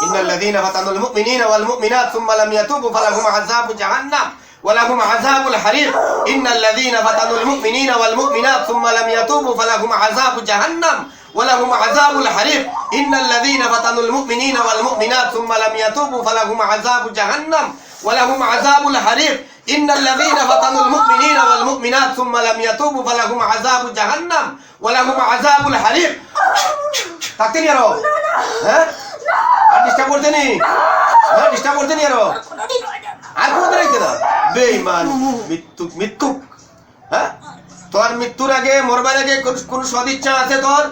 ইন্নাল্লাযীনা ফাতানুল মুমিনিনা ওয়াল মুমিনাত সুম্মা লাম ইয়াতুবু ফালাহুম আযাবু জাহান্নাম ওয়া লাহুম আযাবুল হারিক ইন্নাল্লাযীনা ফাতানুল মুমিনিনা ওয়াল মুমিনাত সুম্মা লাম ইয়াতুবু ফালাহুম আযাবু জাহান্নাম ওয়া লাহুম আযাবুল হারিক ইন্নাল্লাযীনা ফাতানুল মুমিনিনা ওয়াল মুমিনাত সুম্মা লাম ইয়াতুবু ফালাহুম আযাবু জাহান্নাম ওয়া লাহুম আযাবুল হারিক ইন্নাল্লাযীনা ফাতানুল মুমিনিনা ওয়াল মুমিনাত সুম্মা লাম ইয়াতুবু ফালাহুম আযাবু জাহান্নাম ওয়া লাহুম আযাবুল হারিক। থাকতে নি আরো? হ্যাঁ, আর ডিস্টার্ব করতে নি? হ্যাঁ, ডিস্টার্ব করতে নি আরো? আর কোনদিন আইতে না? বেঈমান, মৃত্যু। হ্যাঁ, তোর মৃত্যুর আগে, মরবার আগে কোন সদিচ্ছা আছে তোর?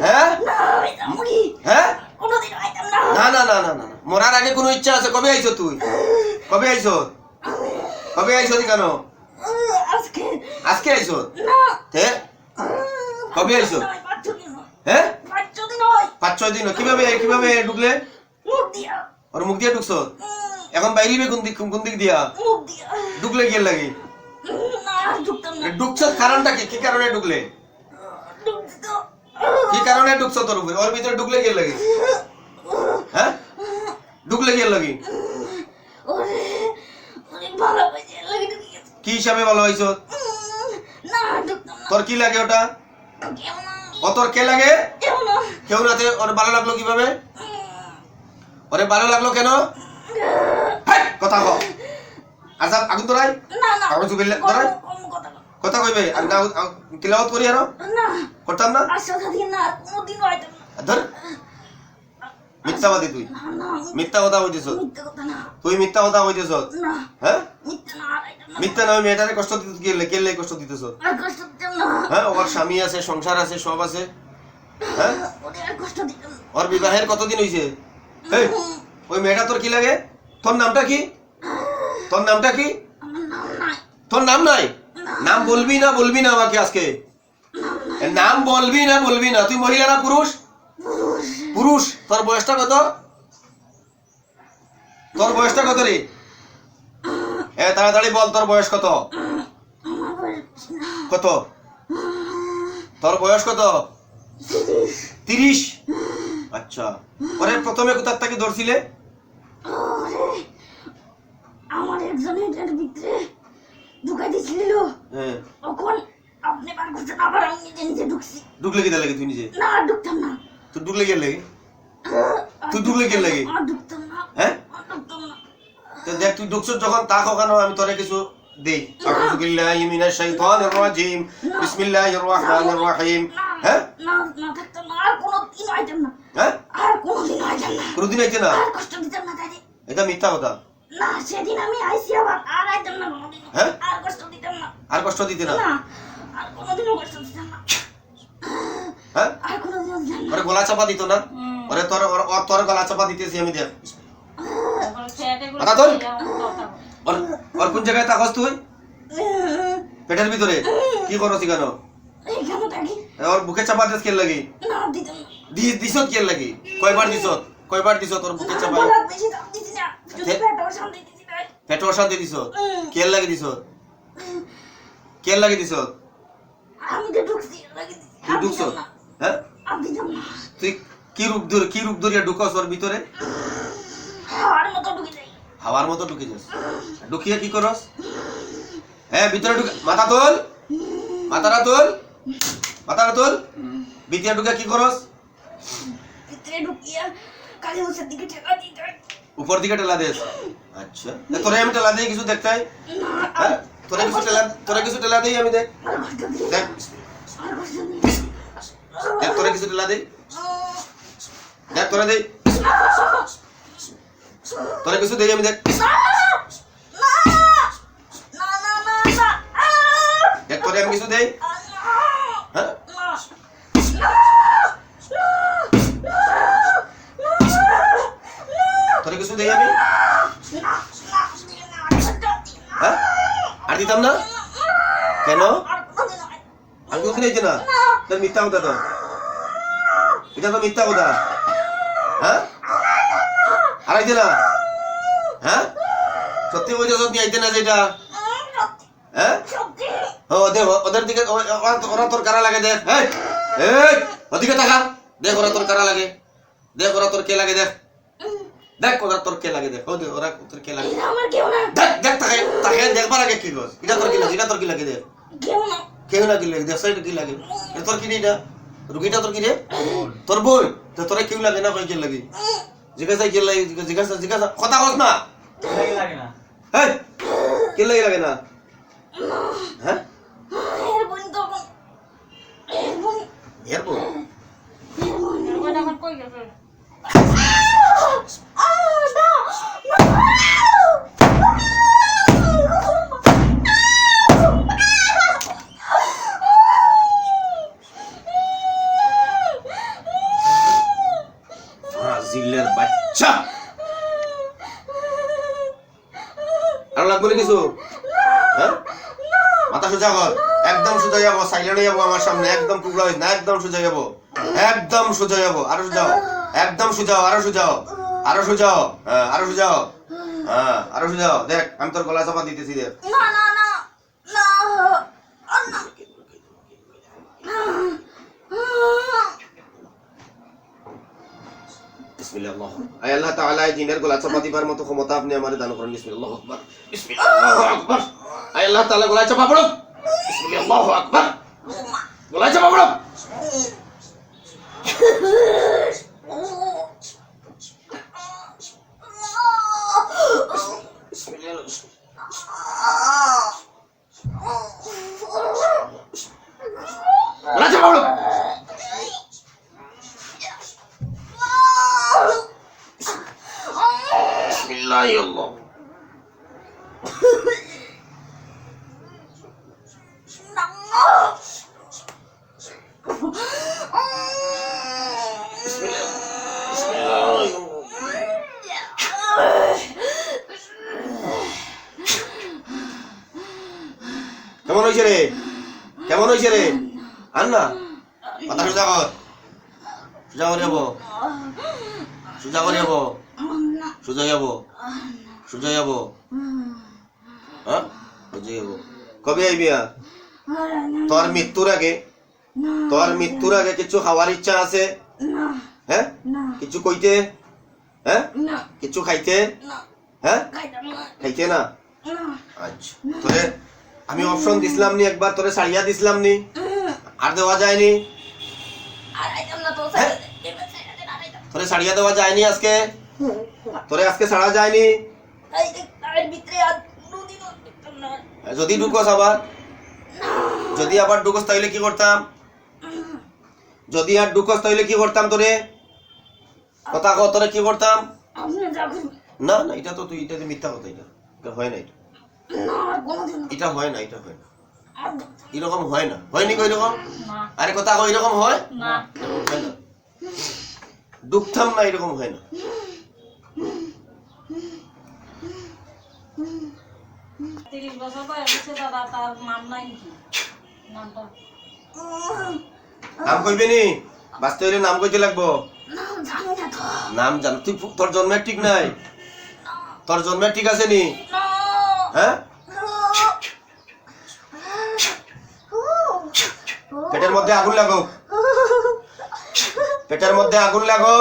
হ্যাঁ হ্যাঁ, না না না না না, মরার আগে কোনো ইচ্ছা আছে? কবে আইছো তুই? কবে আইছো? কবে আইছো? কেন আজকে আইছো? কবে আইছো? হ্যাঁ, 5-6 দিন। কিভাবে ঢুকলে? ওর মুখ দিয়ে ঢুকছো? এখন বাইরে কোন দিক দিয়া ঢুকলে? গিয়ে লাগে ঢুকছো, কারণটা কি? কি কারণে ঢুকলে? কি কারণে ঢুকছো? তোর উপরে ওর ভিতরে ঢুকলে গিয়ে লাগে? হ্যাঁ, ঢুকলে গিয়ে লাগে কি হিসাবে ভালো হয়েছ? তোর কি লাগে ওটা? ও তোর কে লাগে? কেউ নাতে। ওর ভালো লাগলো কিভাবে? ওরে ভালো লাগলো কেন? কথা কও। আজাব আগুন তোরাই আউযুবিল্লাহ তোরাই কথা কইবে। আর না তিলাওয়াত করি আরো করতাম না? ধর, মিথ্যাবাদী তুই। মিথ্যা কথা কইতেছ তুই, মিথ্যা কথা কইতেছ। হ্যাঁ, মিথ্যা নয়। মেয়েটারে কষ্ট দিতে কেলে কষ্ট দিতেছ? হ্যাঁ, ওর স্বামী আছে, সংসার আছে, সব আছে। হ্যাঁ, ওর বিবাহের কতদিন হইছে? ওই মেয়েটা তোর কি লাগে? তোর নামটা কি? তোর নামটা কি? তোর নাম নাই? নাম বলবি না আমাকে আজকে? নাম বলবি না। তুই মহিলা না পুরুষ? পুরুষ। তোর বয়সটা কত? তোর বয়সটা কত রে? তাড়াতাড়ি বল, তোর বয়স কত? কত? তোর বয়স কত? 30। আচ্ছা, ওরে প্রথমে কোথা থেকে ধরছিলে? আমার একজন এটার ভিতরে ঢুকাই দিছিল। হ্যাঁ, তখন আপনি বার করতে আবার আমি নিজে ঢুকছি। ঢুকলে কি লাগে? তুই নিজে না ঢুকতাম না। তুই ঢুকলে কি লাগে? তুই ঢুকলে কি লাগে? ঢুকতাম না। হ্যাঁ, ঢুকতাম না। তো দেখ, তুই ঢুকছিস যখন, তা কখনো আমি তোরে কিছু দেই। আউযু বিল্লাহি মিনাশ শাইতানির রাজিম, বিসমিল্লাহির রহমানির রহিম। হ্যাঁ, না না থাকতাম না। আর কোনোদিন আইতাম না। হ্যাঁ, আর কোনোদিন আইতাম না। কোনদিন আইতে না? আর কষ্ট দিতাম না তাই। এটা মিথ্যা কথা। না, সেদিন আমি আইছি আবার আর আইতাম না কোনোদিন। হ্যাঁ, আর কষ্ট দিতাম না। আর কষ্ট দিতে না? না, আর কোনোদিনও কষ্ট দিতাম না। হ্যাঁ, আর কোনোদিনও দিতাম না। ওরে গলা চাপা দিত না? ওরে তোর গলা চাপা দিতেছি আমি, দেখ। কথা তোর ওর কোন জায়গায় তাকস তুই? পেটের ভিতরে কি করো? কেন এইখানে থাকি। ওর বুকে চাপা দিস কেন লাগি? না দিতাম না। দিছত কেন লাগি? কয়বার দিছত তোর বুকে চাপা? গলার বেশি দাম দিছি না। শুধু পেটও শান্তি দিছি না। পেটে অশান্তি দিছত? কেন লাগি দিছত? কেন লাগি দিছত? আমি তো ঢুকছি লাগি দিছি। তুই ঢুকছ? হ্যাঁ, আমি দিতাম না। তুই কি রূপ ধরিয়া ঢুকস ওর ভিতরে? হাওয়ার মতো ঢুকে যাই। হাওয়ার মতো ঢুকে যাস? ঢুকিয়ে কি করস? হ্যাঁ, ভিতরে ঢুকে মাথা তোল, মাথাটা তোল। ভিতরে ঢুকে কি করস? ভিতরে ঢুকিয়া কালি মুছের দিকে ঠেলা দিই। উপর দিকে টেলা দেস? আচ্ছা, তোরে আমি টেলা দিই কিছু দেখতে? হ্যাঁ, তোরে কিছু টেলা দিই আমি, দেখ দেখ দেখ, তোরে কিছু টেলা দিই, দেখ তোরে দেই, তোরে কিছু দেই আমি, দেখ দেখ তোরে আমি কিছু দেই। হ্যাঁ, তোরে কিছু দেই আমি? হ্যাঁ, আর দিতাম না কেন? আর কোনদিন হইতে না? তোর মিথ্যা কথা তো, এটা তো মিথ্যা কথা। হ্যাঁ, আর আইতে না? হ্যাঁ, সত্যি বলছো? সত্যি আইতে না যেটা? হ্যাঁ, ওদের দিকে ওরা তোর কারা লাগে? দেখ, ওদিকে তাকা, দেখ ওরা তোর কারা লাগে, দেখ ওরা তোর কে লাগে, দেখ দেখ ওরা তোর কে লাগে দেখ ওরা তোর কে লাগে এটা আমার কেউ না, দেখ দেখ তাকে তাকে দেখবার আগে কি কর এটা তোর কি লাগে এটা তোর কি লাগে দেখ কেউ না। কেউ না কি লাগে দেখ সাইড কি লাগে এটা তোর কি রে এটা রুগীটা তোর কি রে তোর বোন তো তোরা কেউ লাগে না কই কে লাগে জিজ্ঞাসা কে লাগে জিজ্ঞাসা কথা কস না লাগে না হ্যাঁ কে লাগে না হ্যাঁ এর বোন তো বোন। এর বোন, এর বোন এর বোন। ওটা আমার কই গেছে ফাজিলের বাচ্চা আর লাগবে না কিছু হ্যাঁ মাথা সোজা কর একদম সোজা যাবো সাইলেন্ট যাবো আমার সামনে একদম টুকরা হইস না একদম সোজা যাবো একদম সোজা যাবো আরো সোজাও একদম সোজাও আরো সোজাও আরো সোজাও হ্যাঁ আরো সোজাও হ্যাঁ আরো সোজাও দেখ আমি তোর গলা চাপা দিতেছি দেখ না না না না না। বিসমিল্লাহ আয় আল্লাহ তাআলা এই জিনের গলা চাপা দিবার মতো ক্ষমতা আপনি আমারে দান করেন বিসমিল্লাহু আকবার বিসমিল্লাহু আকবার আয় আল্লাহ তাআলা গলা চাপা পড়ো বিসমিল্লাহু আকবার গলা চাপা পড়ো গলা চাপা পড়ো বিসমিল্লাহ আল্লাহ কেমন হয়েছে রে কেমন হয়েছে রে আন না মাথা সোজা কর সোজা করে যাবো সোজা করে যাবো সোজা যাবো সোজা যাবো হ্যাঁ সোজা যাবো কবে আইবিয়া তোর মৃত্যুর আগে কিছু খাওয়ার ইচ্ছা আছে না হ্যাঁ না কিছু কইতে হ্যাঁ না কিছু খাইতে না হ্যাঁ খাইতাম না খাইতে না না আচ্ছা তোরে আমি অপশন দিছিলাম নি একবার তোরে সারিয়া দিছিলাম নি আর দেওয়া যায়নি আর আইতাম না তো হ্যাঁ? এবার সাইডে আর আইতাম তোরে সারিয়া দেওয়া যায়নি আজকে তোরে আজকে ছাড়া যায়নি এই তার ভিতরে আর দুদিন দেখতাম না যদি ঢুকোস আবার যদি আবার ঢুকোস তাহলে কি করতাম যদি আর ঢুকোস তাহলে কি করতাম তোরে কথা কও তোরে কি করতাম আপনি যখন না না এটা তো তুই এটা তো মিথ্যা কথা এটা হয় না এটা না আর কোনোদিন এটা হয় না এটা হয় না আর এরকম হয় না হয়নি কই রকম না আরে কথা কই এরকম হয় না হয় না দুঃখতাম না এরকম হয় না 30 বছর বয়স হচ্ছে দাদা তার নাম নাই কি নামটা নাম কইবে নি বাঁচতে হইলে নাম কইতে লাগবো না জানি না তো নাম জান তুই তোর জন্মের ঠিক নাই তোর জন্মের ঠিক আছে নি না হ্যাঁ পেটের মধ্যে আগুন লাগো পেটের মধ্যে আগুন লাগো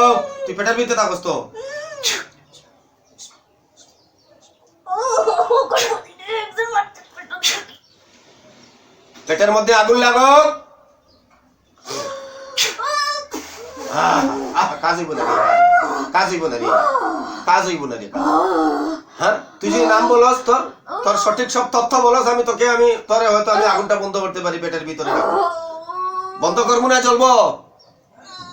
তুই পেটের ভিতরে থাকস তো পেটের মধ্যে আগুন লাগো কাজ হইব না কাজ হইব না কাজ হইব না হ্যাঁ তুই যে নাম বলস তোর সঠিক সব তথ্য বলস আমি তোরে হয়তো আমি আগুনটা বন্ধ করতে পারি পেটের ভিতরে বন্ধ করবো না চলবো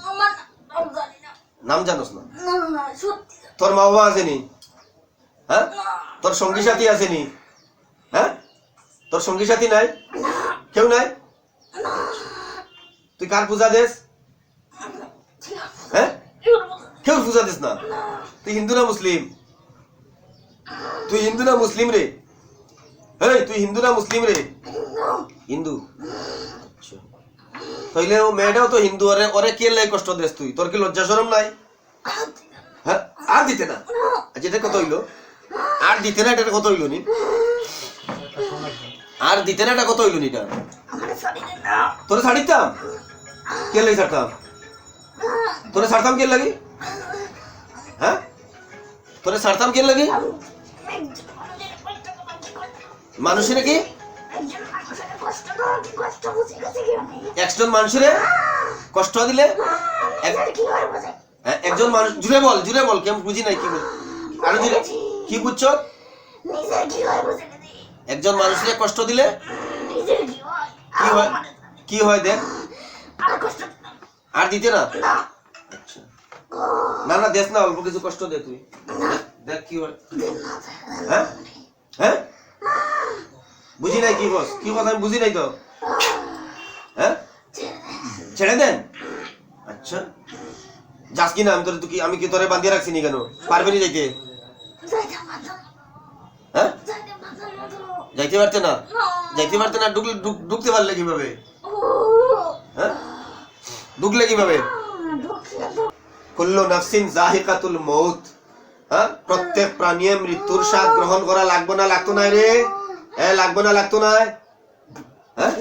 আমার নাম জানি না নাম জানোস না না না সত্যি তোর মা বাবা আসেনি হ্যাঁ তোর সঙ্গী সাথী আসেনি হ্যাঁ তোর সঙ্গী সাথী নাই কেউ নাই তুই কার পূজা দেস হ্যাঁ কেউ পূজা দিস না তুই হিন্দু না মুসলিম তুই হিন্দু না মুসলিম রে এই তুই হিন্দু না মুসলিম রে হিন্দু আচ্ছা তাইলে ও মেয়েটাও তো হিন্দু ওরে কে লাই কষ্ট দেস তুই তোর কি লজ্জা শরম নাই হ্যাঁ আর দিতে না আচ্ছা এটা কত হইলো আর দিতে না এটা কত হইলো নি আর দিতে না এটা কত হইলো নি এটা আমার শাড়ি না তোরে ছাড়িতাম কে লাই ছাড়তাম তোরে ছাড়তাম কে লাগি হ্যাঁ তোরে ছাড়তাম কে লাগে? মানুষের কি একজন মানুষের কষ্ট দিলে একজন মানুষ জুড়ে বল কেমন বুঝি নাই কি বল আরো জুড়ে কি বুঝছো? একজন মানুষের কষ্ট দিলে কি হয় দেখ আর দিতে না। আচ্ছা না দেখ না অল্প কিছু কষ্ট দে তুই দেখ কি হয়। হ্যাঁ হ্যাঁ বুঝি নাই কি বস কি কথা আমি বুঝি নাই তো। হ্যাঁ ছেড়ে দেন। আচ্ছা যাস কি না আমি কি তোরে বাঁধিয়ে রাখছি নি কেন? পারবে নি যাইতে? হ্যাঁ যাইতে পারতে না ঢুকতে পারলে কিভাবে? হ্যাঁ ঢুকলে কিভাবে? কুল্লু নাফসিন যাহিকাতুল মউত। হ্যাঁ প্রত্যেক প্রাণী মৃত্যুর স্বাদ গ্রহণ করা লাগবে না লাগতো না রে? হ্যাঁ লাগবে না লাগতো না? হ্যাঁ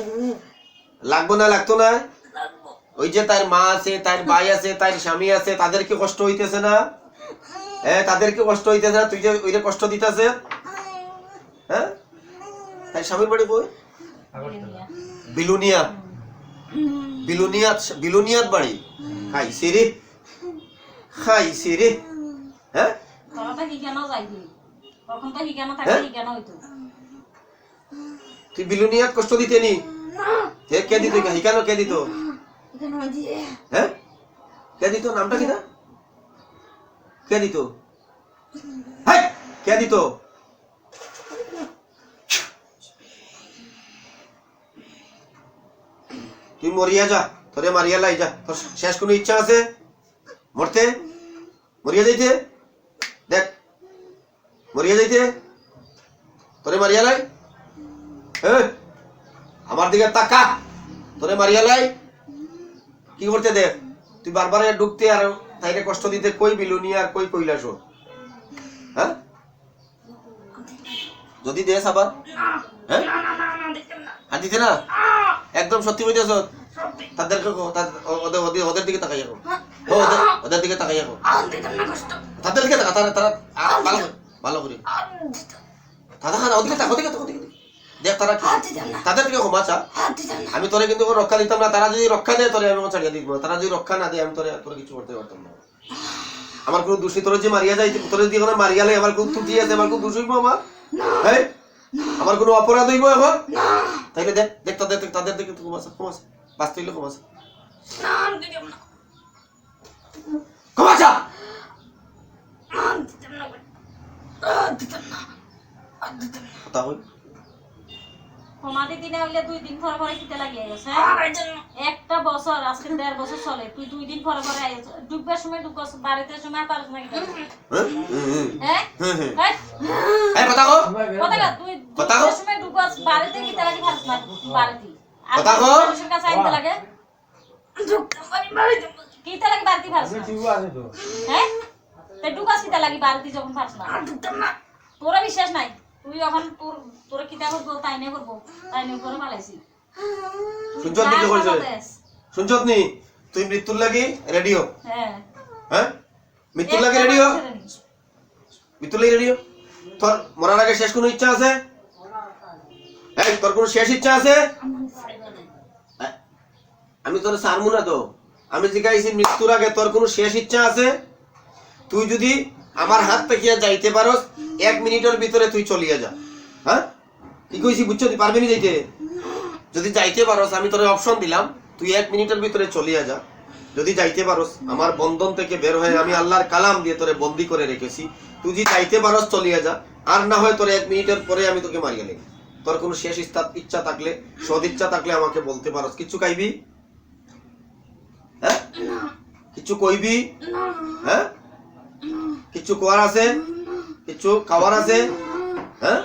লাগবে না লাগতো না? ওই যে তার মা আছে তার ভাই আছে তার স্বামী আছে তাদেরকে কষ্ট হইতেছে না? হ্যাঁ তাদেরকে কষ্ট হইতেছে না? তুই যে ওইরে কষ্ট দিতেছে। হ্যাঁ তার স্বামীর বাড়ি কই? বিলুনিয়াত বাড়ি। খাইছে রে। হ্যাঁ তুই বিলুনিয়াত কষ্ট দিতে নি? কে দিত? হিকানো কে দিত? হ্যাঁ কে দিত? নামটা কি না? কে দিত? হ্যাঁ কে দিত? তুই মরিয়া যা, তোরে মারিয়া লাই যা। তোর শেষ কোনো ইচ্ছা আছে মরতে? মরিয়া যাইতে? দেখ মরিয়া যাইতে তোরে মারিয়া লাই। আমার দিকে তাকা, তোরে মারিয়া লাই। কি করতে দেখ? তুই বারবার ঢুকতে আর তাইরে কষ্ট দিতে কই বিলুনিয়া আর কই কৈলাস? হ্যাঁ যদি দেশ আবার হ্যাঁ আর দিতে না একদম সত্যি বলতেছ? তাদেরকে ওদের দিকে তাকাই যাবো, ওদের দিকে তাকাই যাবো, তাদেরকে তাকা, তারা ভালো করে দেখ তারা তাদের থেকে ক্ষমা চা। আমি তোরে কিন্তু রক্ষা দিতাম না। তারা যদি রক্ষা দেয় তোরে আমি ছাড়িয়ে দিব। তারা যদি রক্ষা না দেয় আমি তোরে কিছু করতে পারতাম না। আমার কোনো দোষী তোরে যে মারিয়া যাই তোরে দিয়ে মারিয়ালে আমার কোনো ত্রুটি আছে? আমার কোনো দোষ হইব? হ্যাঁ আমার কোনো অপরাধ হইব এখন? তাইলে দেখ তাদের দিকে ক্ষমাছে বাঁচতে হইলে ক্ষমাছে ক্ষমাচা। কথা হই ক্ষমাদি দিনে হইলে 2 দিন পরে পরে কিতে লাগিয়ে গেছে। একটা বছর আজকে 1.5 বছর চলে, তুই 2 দিন পরে পরে আইছ। ডুববার সময় ডুবস, বাড়িতে সময় পারছ না কি? হ্যাঁ এই কথা কো তুই ডুববার সময় ডুবস, বাড়িতে কিতে লাগি পারছ না? বাড়িতে কথা কো মানুষের কাছে আইতে লাগে ডুবতে পারি বাড়িতে কিতে লাগি বাড়িতে পারছ না? হ্যাঁ তে ডুবাস কিতে লাগি বাড়িতে যখন পারছ না? ডুবতাম না। তোরা বিশ্বাস নাই? তুই এখন তোর কিতা করবো তাই নে করবো, তাই নে করে পালাইছি। শুনছত নি? শুনছত নি? তুই মৃত্যুর লাগি রেডিও? হ্যাঁ মৃত্যুর লাগি রেডিও? মৃত্যুর লাগি রেডিও? তোর মরার আগে শেষ কোনো ইচ্ছা আছে? এই তোর কোনো শেষ ইচ্ছা আছে? আমি তোর সারমু না তো। আমি জিজ্ঞাসি মৃত্যুর আগে তোর কোনো শেষ ইচ্ছা আছে? তুই যদি আমার হাত পেকিয়া যাইতে পারস 1 মিনিটের ভিতরে তুই চলিয়া যা। হ্যাঁ কি কইছি বুঝছো? তুই পারবি না যাইতে? যদি যাইতে পারস আমি তোরে অপশন দিলাম, তুই 1 মিনিটের ভিতরে চলিয়া যা। যদি যাইতে পারস আমার বন্ধন থেকে বের হয়ে আমি আল্লাহর কালাম দিয়ে তোরে বন্দি করে রেখেছি, তুই যদি যাইতে পারস চলিয়া যা। আর না হয় তোর 1 মিনিটের পরে আমি তোকে মারিয়া নেব। তোর কোনো শেষ ইচ্ছা থাকলে, সদ ইচ্ছা থাকলে আমাকে বলতে পারস। কিছু খাইবি? হ্যাঁ কিছু কইবি? হ্যাঁ কিছু কোয়ার আছে? কিছু খাওয়ার আছে? হ্যাঁ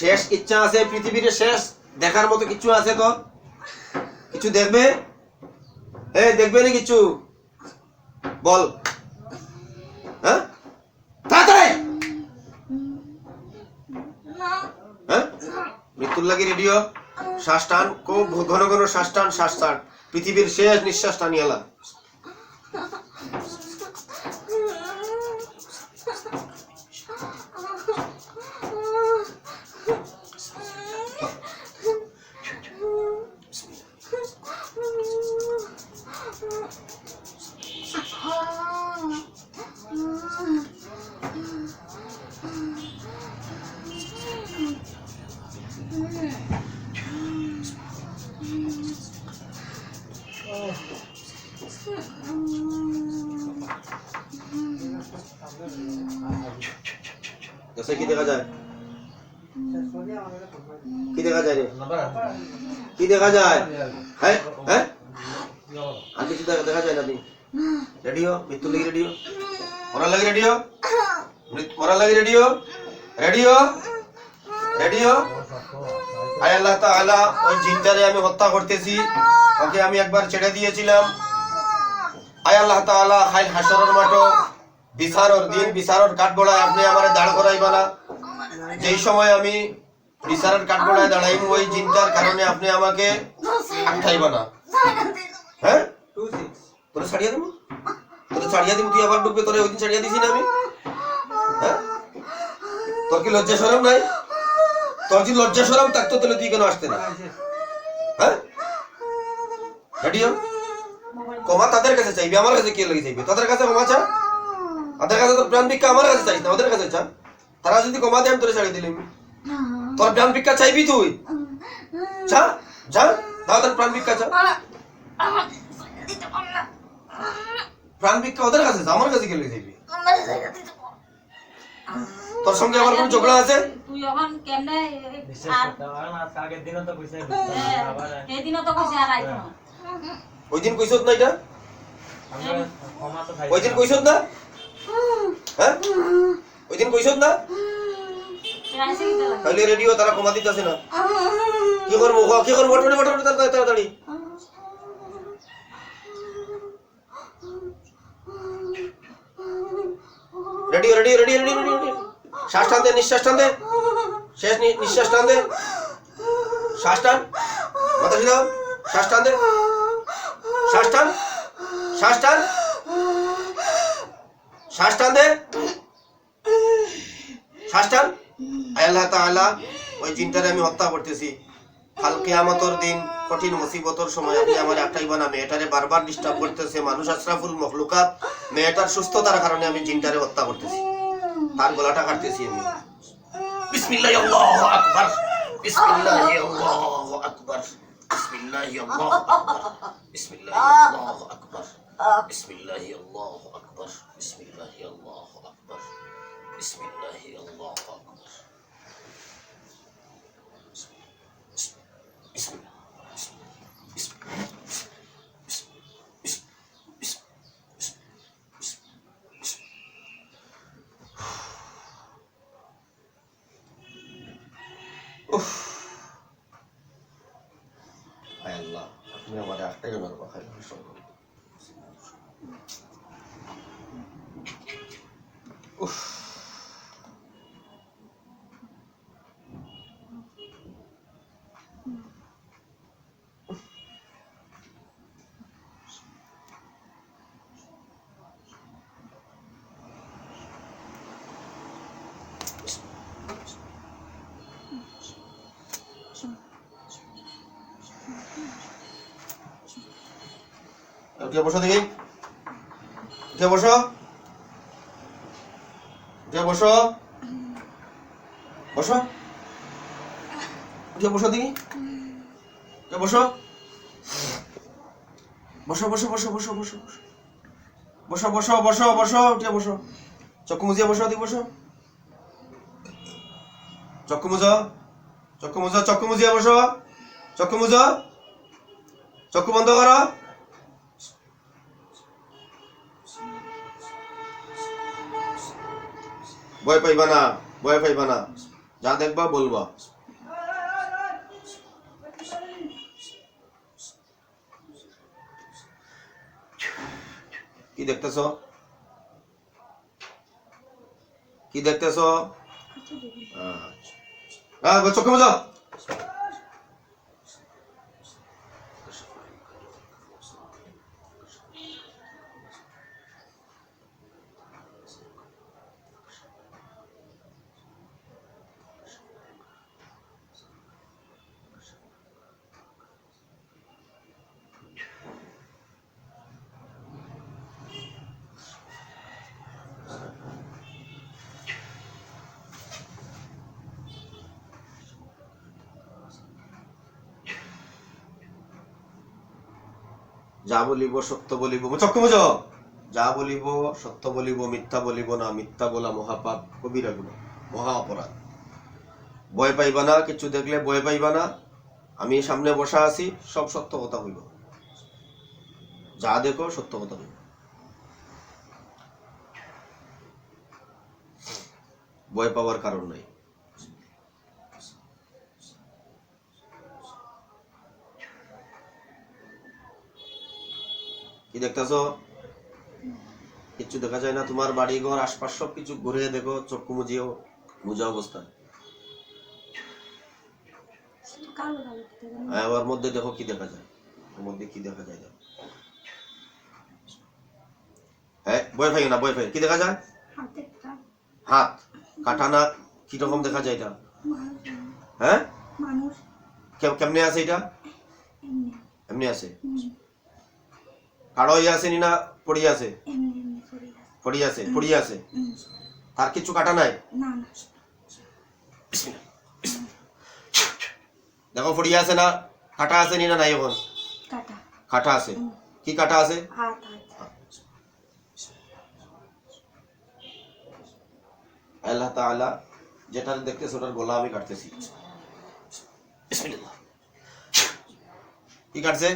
শেষ ইচ্ছা আছে? পৃথিবীর শেষ দেখার মতো কিছু আছে? তো কিছু দেখবে? দেখবে না কিছু? বল। হ্যাঁ তাড়াতাড়ি। হ্যাঁ মৃত্যুর লাগি রেডিও? শ্বাস টান, খুব ঘন ঘন শ্বাস টান, শ্বাস ছাড়। পৃথিবীর শেষ নিঃশ্বাস টানিয়ালা। जैसे কি দেখা যায় কি দেখা যায় রে কি দেখা যায় হ্যাঁ হ্যাঁ আর কিছু দেখা যায় না নি রেডিও মৃত্যু লাগি রেডিও মরা লাগি রেডিও মরা লাগি রেডিও রেডিও রেডিও আয় আল্লাহ তাআলা ওই জিনটারে আমি হত্যা করতেছি ওকে আমি একবার ছেড়ে দিয়েছিলাম আয় আল্লাহ তাআলা খাইল হাসরের মাঠে বিচারর দিন বিচারর কাঠগড়ায় আপনি আমারে দাঁড় করাইবা না যেই সময় আমি বিচারর কাঠগড়ায় দাঁড়াইব ওই জিনটার কারণে আপনি আমাকে আটকাইবা না হ্যাঁ তোরে ছাড়িয়ে দেব তোরে ছাড়িয়ে দিব তুই আবার ঢুকবে তোরে ওইদিন ছাড়িয়ে দিছি না আমি হ্যাঁ তোর কি লজ্জা শরম নাই তোর যদি লজ্জা শরম থাকতো তাহলে তুই কেন আসতে না হ্যাঁ রেডিও ক্ষমা তাদের কাছে চাইবে আমার কাছে কি লাগি চাইবে তাদের কাছে ক্ষমা চা তাদের কাছে তোর প্রাণ ভিক্ষা আমার কাছে চাইছ না ওদের কাছে চা তারা যদি ক্ষমা দেয় আমি তোরে ছাড়িয়ে দিলাম তোর প্রাণ ভিক্ষা চাইবি তুই চা যা দাও তোর প্রাণ ভিক্ষা চা প্রাণ ভিক্ষা ওদের কাছে চা আমার কাছে কি লাগি চাইবি তোর সঙ্গে আমার কোনো ঝগড়া আছে তুই এখন কেমনে আর আগের দিনও তো কইছে এই দিনও তো কইছে আর আইতো না ওই দিন কইছত না এটা আমরা ক্ষমা তো খাই ওই দিন কইছত না হ্যাঁ ওই দিন কইছত না রাইছে কি লাগে তাহলে রেডিও তারা ক্ষমা দিতেছে না কি করবো কি করবো বটবটি তাড়াতাড়ি radio radio radio radio radio শ্বাস টান দে নিঃশ্বাস টান দে শেষ নিঃশ্বাস টান দে শ্বাস টান মাথা সিধা শ্বাস টান দে শ্বাস টান শ্বাস টান শ্বাস টান দে শ্বাস টান আল্লাহ তাআলা ওই জিনটারে আমি হত্যা করতেছি কাল কিয়ামতের দিন কঠিন মুসিবতের সময় আপনি আমার একটাইবা না মেয়েটারে বারবার ডিস্টার্ব করতেছে মানুষ আশরাফুল মখলুকাত মেয়েটার সুস্থতার কারণে আমি জিনটারে হত্যা করতেছি তার গলাটা কাটতেছি আমি বিসমিল্লাহ আল্লাহু আকবার বিসমিল্লাহ আল্লাহু আকবার বিসমিল্লাহ আল্লাহু আকবার বিসমিল্লাহ আল্লাহু আকবার বিসমিল্লাহ আল্লাহু আকবার বিসমিল্লাহ আল্লাহু আকবার বিসমিল্লাহ আল্লাহু আকবার আল্লাহ আপনি আমার একটা জনের কথা শুনুন উঠে বসো দেখি উঠে বসো উঠে বসো বসো উঠে বসো দেখি উঠে বসো বসো বসো বসো বসো বসো বসো বসো বসো বসো উঠে বসো চক্ষু মুজিয়ে বসো দেখি বসো চক্ষু মুজো চক্ষু মুজো চক্ষু মুজিয়ে বসো চক্ষু মুজো চক্ষু বন্ধ করো ভয় পাইবা না ভয় পাইবা না যা দেখবা বলবা কি দেখতেছ কি দেখতেছ চোখে মজা যা বলিব সত্য বলিব চক্ষু বুঝো যা বলিব সত্য বলিব, মিথ্যা বলিব না। মিথ্যা বলা মহাপাপ, কবিরা গুনাহ, মহা অপরাধ। ভয় পাইবা না, কিছু দেখলে ভয় পাইবা না। আমি সামনে বসা আছি, সব সত্য কথা হইব। যা দেখো সত্য কথা হইব। ভয় পাওয়ার কারণ নাই। কি দেখতেছো? কিছু দেখা যায় না? তোমার বাড়ি ঘর আশপাশ সব কিছু ঘুরে দেখো, চক্ষু মুজিও, মুজা অবস্থায়। কালো কালো খেতে গেলে হ্যাঁ, ওর মধ্যে দেখো কি দেখা যায়, ওর মধ্যে কি দেখা যায়। হ্যাঁ, ভয় পাইও না, ভয় পাই। কি দেখা যায়? হাতে কাট হাত কাটা না? কিরকম দেখা যায় এটা? মানুষ হ্যাঁ, মানুষ কেমনে আছে এটা? এমনি এমনি আছে? হুম, কাড়ো হয়ে আছে নি না পড়িয়ে আছে? এমনি এমনি পড়ে আছে। পড়িয়ে আছে, পড়িয়ে আছে। হুম, তার কিছু কাটা নাই? না না দেখো পড়িয়ে আছে না? কাটা আছে নি না নাই? এখন কাটা কাটা আছে। কি কাটা আছে? হাত হাত আল্লাহ তাআলা যেটা দেখতেছে ওটার গলা আমি কাটতেছি। কি কাটছে?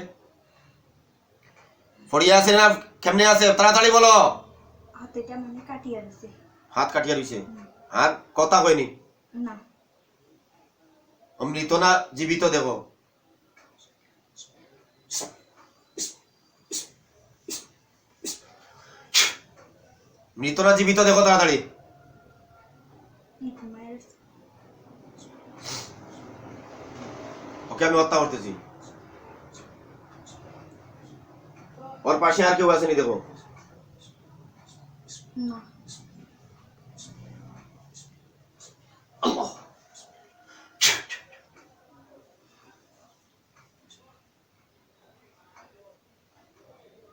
পড়িয়ে আছে না কেমনে আছে? তাড়াতাড়ি বলো। হাতেটা মানে কাটিয়ে আছে। হাত কাটিয়া রইছে। আর কথা কইনি? না মৃত না জীবিত? দেখো মৃত না জীবিত? দেখো তাড়াতাড়ি। ঘুমায় আছে। ওকে আমি হত্যা করতেছি। ওর পাশে আর কেউ আসেনি? দেখো না আল্লাহ।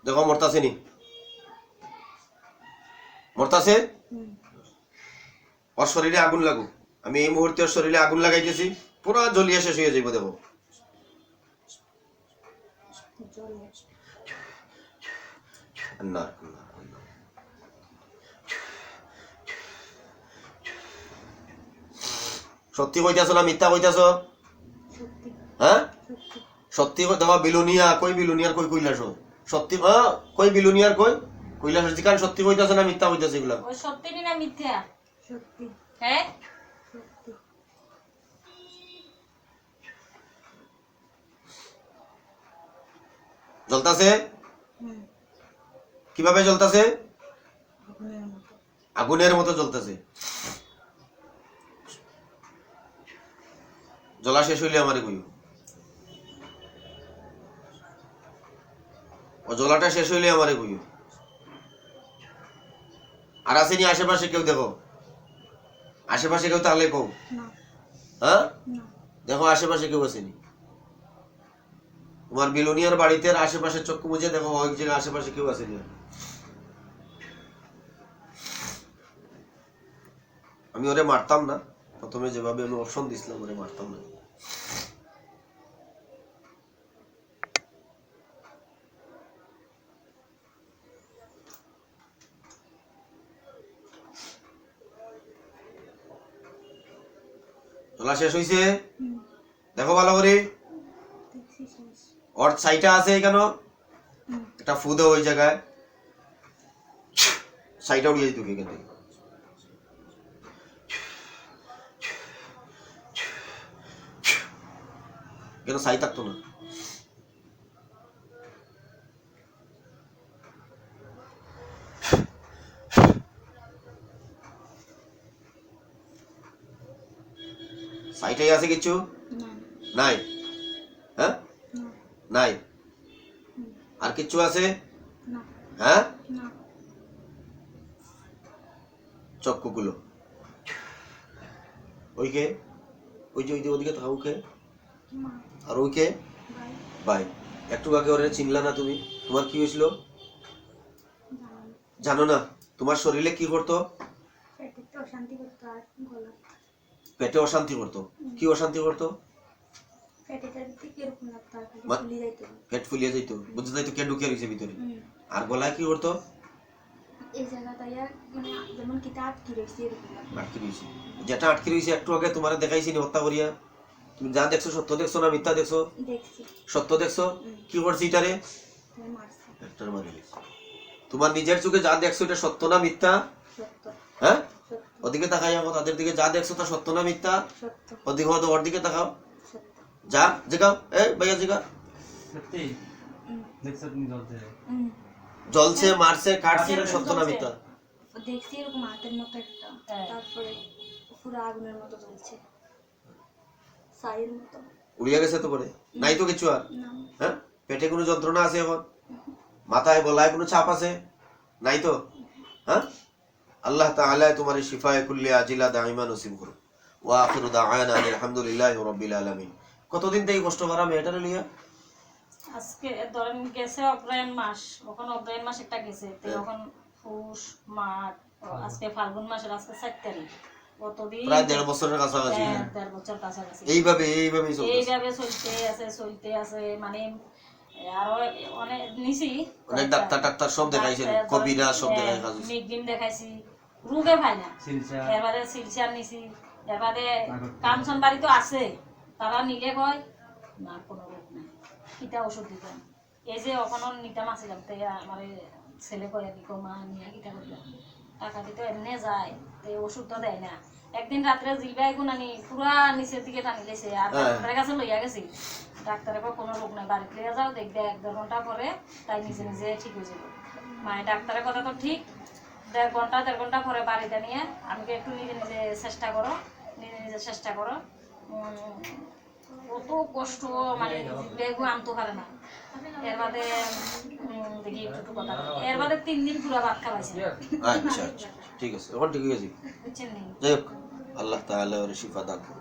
দেখো মরতাছে নি? মরতাছে? হুম, ওর শরীরে আগুন লাগুক। আমি এই মুহূর্তে ওর শরীরে আগুন লাগাইতেছি, পুরো জ্বলিয়ে শেষ হয়ে যাইব। দেখো জলে না, সত্যি কইতাছো না মিথ্যা কইতাছো? সত্যি হ্যাঁ, সত্যি সত্যি দেখো। বিলুনিয়া কই? বিলুনিয়ার কই কইলাস? সত্যি হ্যাঁ, কই বিলুনিয়ার কই কইলাস? কারণ সত্যি কইতাছো না মিথ্যা কইতাছো? এগুলা ওই সত্যি না মিথ্যা? সত্যি হ্যাঁ, সত্যি জ্বলতাছে? হুম, কিভাবে জ্বলতাছে? আগুনের মতো। আগুনের মতো জ্বলতেছে। জ্বলা শেষ হইলে আমারে কইও। ও জ্বলাটা শেষ হইলে আমারে কইও। আর আসেনি আশেপাশে কেউ? দেখো আশেপাশে কেউ তাহলে কও। না হ্যাঁ, না দেখো আশেপাশে কেউ আসেনি। তোমার বিলুনিয়ার বাড়িতে আশেপাশে চক্ষু মুজে দেখো, ওই জায়গায় আশেপাশে কেউ আসেনি। আমি ওরে মারতাম না, প্রথমে যেভাবে আমি অপশন দিছিলাম, ওরে মারতাম না। চলা শেষ হইছে? হুম, দেখো ভালো করে। দেখছি শেষ। ওর ছাইটা আছে কেন? হুম, একটা ফুদে ওই জায়গায় ছাইটা উড়িয়ে দিত এখান থেকে। কেন ছাই থাকতো না? ছাইটাই আছে, কিছু না নাই? হ্যাঁ, না নাই। হুম, আর কিছু আছে? না হ্যাঁ, না চক্ষুগুলো ওইকে, ওই যে ওদিকে থাকুকে। মা আর ওইকে ভাই ভাই। একটু আগে ওরে চিনলা না তুমি? তোমার কি হয়েছিল জানো জানো না? তোমার শরীরে কি করতো? পেটে তো অশান্তি করতো আর গলা পেটে অশান্তি করতো। কি অশান্তি করতো? পেটেটার দিকে কিরকম লাগতো আর খালি মা- ফুলি যাইতো। পেট ফুলিয়ে যাইতো, বুঝতে যাইতো কে ঢুকে রয়েছে ভিতরে। হুম, আর গলায় কি করতো? এই জায়গাটা মানে যেমন কিতা আটকি রয়েছে এরকম আটকে রয়েছে, যেটা আটকে রয়েছে একটু আগে তোমার দেখাইছি নি হত্যা করিয়া, তুমি যা দেখছো সত্য দেখছো না মিথ্যা দেখছো? দেখছি সত্য দেখছো। কি করছি এটারে? মারছে একটার মারি দিয়েছি। তোমার নিজের চোখে যা দেখছো এটা সত্য না মিথ্যা? সত্য হ্যাঁ, সত্য ওদিকে তাকাই যাবো, তাদের দিকে যা দেখছো তা সত্য না মিথ্যা? সত্য ওদিকে ওর দিকে তাকাও, সত্য যা জিগাও, ভাইয়া জিগা। সত্যি দেখছো তুমি জ্বলছে? জ্বলছে, মারছে, কাটছে, এটা সত্য না মিথ্যা? দেখছি এরকম হাতের মতো একটা, হ্যাঁ। তারপরে পুরো আগুনের মতো জ্বলছে, ছাইয়ের মতো। উড়িয়া গেছে তো পরে? নাই তো কিছু আর? না হ্যাঁ, পেটে কোনো যন্ত্রণা আছে এখন? মাথায় গলায় কোনো চাপ আছে? নাই তো? হ্যাঁ, আল্লাহ তাআলা তোমার শিফায়ে কুল্লি আজিলা দাইমা নসিব করুন। ওয়া আখিরু দাওয়ানা আলহামদুলিল্লাহি রাব্বিল আলামিন। কতদিন থেকে কষ্ট করা মেয়েটার লিয়া? আজকে ধরেন গেছে অগ্রহায়ণ মাস, ওখানে অগ্রহায়ণ মাস একটা গেছে, তো এখন পৌষ মাঘ, আজকে ফাল্গুন মাসের আজকে 4 তারিখ, কতদিন প্রায় 1.5 বছরের কাছাকাছি। 1.5 বছর কাছাকাছি এইভাবেই চলছে। এইভাবে চলতে আছে মানে আরো অনেক নিছি, অনেক ডাক্তার সব দেখাইছেন, কবিরা সব দেখাই কাজ। মিগডিম দেখাইছি, রোগে ভাই না, সিলচা এবারে সিলচার নিছি, এবারে কাঞ্চন বাড়ি তো আছে, তারা নিলে কয় না কোনো রোগ নাই, কিটা ওষুধ দিতাম। এই যে ওখানে নিতাম আসিলাম, তাই আমার ছেলে কয়ে দিক মা নিয়ে কিটা করলাম, টাকা দিতে এমনি যায়, তো ওষুধটা দেয় না। একদিন রাত্রে জিলবাই গুনানি পুরা নিচের দিকে টানি লেছে, আর ডাক্তারের কাছে লইয়া গেছি, ডাক্তারে কয় কোনো রোগ নাই, বাড়িতে লইয়া যাও, দেখবে 1-1.5 ঘন্টা পরে তাই নিজে নিজে ঠিক হয়ে যাবে। মানে ডাক্তারের কথা তো ঠিক, 1.5 ঘন্টা পরে বাড়িতে নিয়ে আমি একটু নিজে নিজে চেষ্টা করো, কত কষ্ট, মানে বেগু আনতে পারে না। এর বাদে দেখি একটু কথা, এর বাদে 3 দিন পুরো ভাত খাওয়াইছে, আচ্ছা, ঠিক আছে, এখন ঠিক আছে। বুঝছেন নি? যাই হোক, আল্লাহ তাআলা ওর শিফা দান করুন।